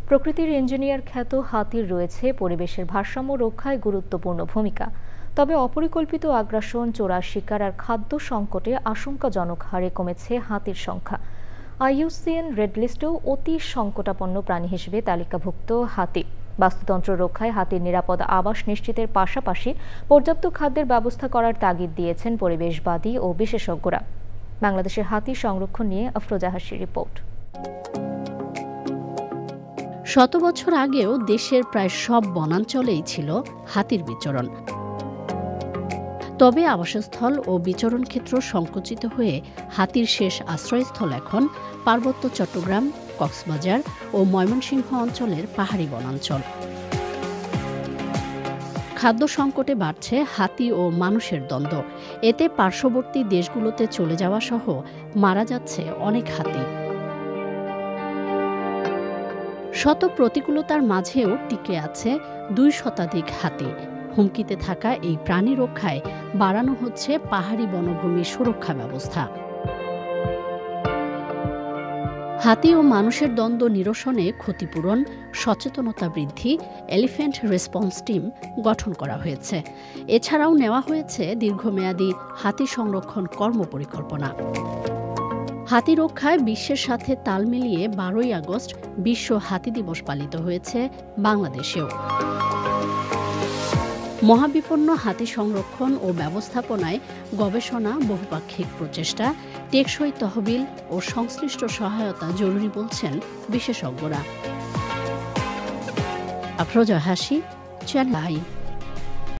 প্রকৃতির ইঞ্জিনিয়ার খ্যাত হাতির রয়েছে পরিবেশের ভারসাম্য রক্ষায় গুরুত্বপূর্ণ ভূমিকা। তবে অপরিকল্পিত আগ্রাসন, চোরা শিকার আর খাদ্য সংকটে আশঙ্কাজনক হারে কমেছে হাতির সংখ্যা। IUCN রেড লিস্টেও অতি সংকটাপন্ন প্রাণী হিসেবে তালিকাভুক্ত হাতি। বাস্তুতন্ত্র রক্ষায় হাতির নিরাপদ আবাস নিশ্চিতের পাশাপাশি পর্যাপ্ত খাদ্যের ব্যবস্থা করার তাগিদ দিয়েছেন পরিবেশবাদী ও বিশেষজ্ঞরা। বাংলাদেশের হাতি সংরক্ষণ নিয়ে আফরোজা হাসির রিপোর্ট। শত বছর আগেও দেশের প্রায় সব বনাঞ্চলেই ছিল হাতির বিচরণ। তবে আবাসস্থল ও বিচরণ ক্ষেত্র সংকুচিত হয়ে হাতির শেষ আশ্রয়স্থল এখন পার্বত্য চট্টগ্রাম, কক্সবাজার ও ময়মনসিংহ অঞ্চলের পাহাড়ি বনাঞ্চল। খাদ্য সংকটে বাড়ছে হাতি ও মানুষের দ্বন্দ্ব। এতে পার্শ্ববর্তী দেশগুলোতে চলে যাওয়া সহ মারা যাচ্ছে অনেক হাতি। শত প্রতিকূলতার মাঝেও টিকে আছে ২ শতাধিক হাতি। হুমকিতে থাকা এই প্রাণী রক্ষায় বাড়ানো হচ্ছে পাহাড়ি বনভূমি সুরক্ষা ব্যবস্থা। হাতি ও মানুষের দ্বন্দ্ব নিরসনে ক্ষতিপূরণ, সচেতনতা বৃদ্ধি, এলিফ্যান্ট রেসপন্স টিম গঠন করা হয়েছে। এছাড়াও নেওয়া হয়েছে দীর্ঘমেয়াদী হাতি সংরক্ষণ কর্মপরিকল্পনা। হাতি রক্ষায় বিশ্বের সাথে তাল মিলিয়ে ১২ই আগস্ট বিশ্ব হাতি দিবস পালিত হয়েছে বাংলাদেশেও। মহাবিপন্ন হাতি সংরক্ষণ ও ব্যবস্থাপনায় গবেষণা, বহুপাক্ষিক প্রচেষ্টা, টেকসই তহবিল ও সংশ্লিষ্ট সহায়তা জরুরি বলছেন বিশেষজ্ঞরা। আফরোজা হাসি, চ্যানেল আই।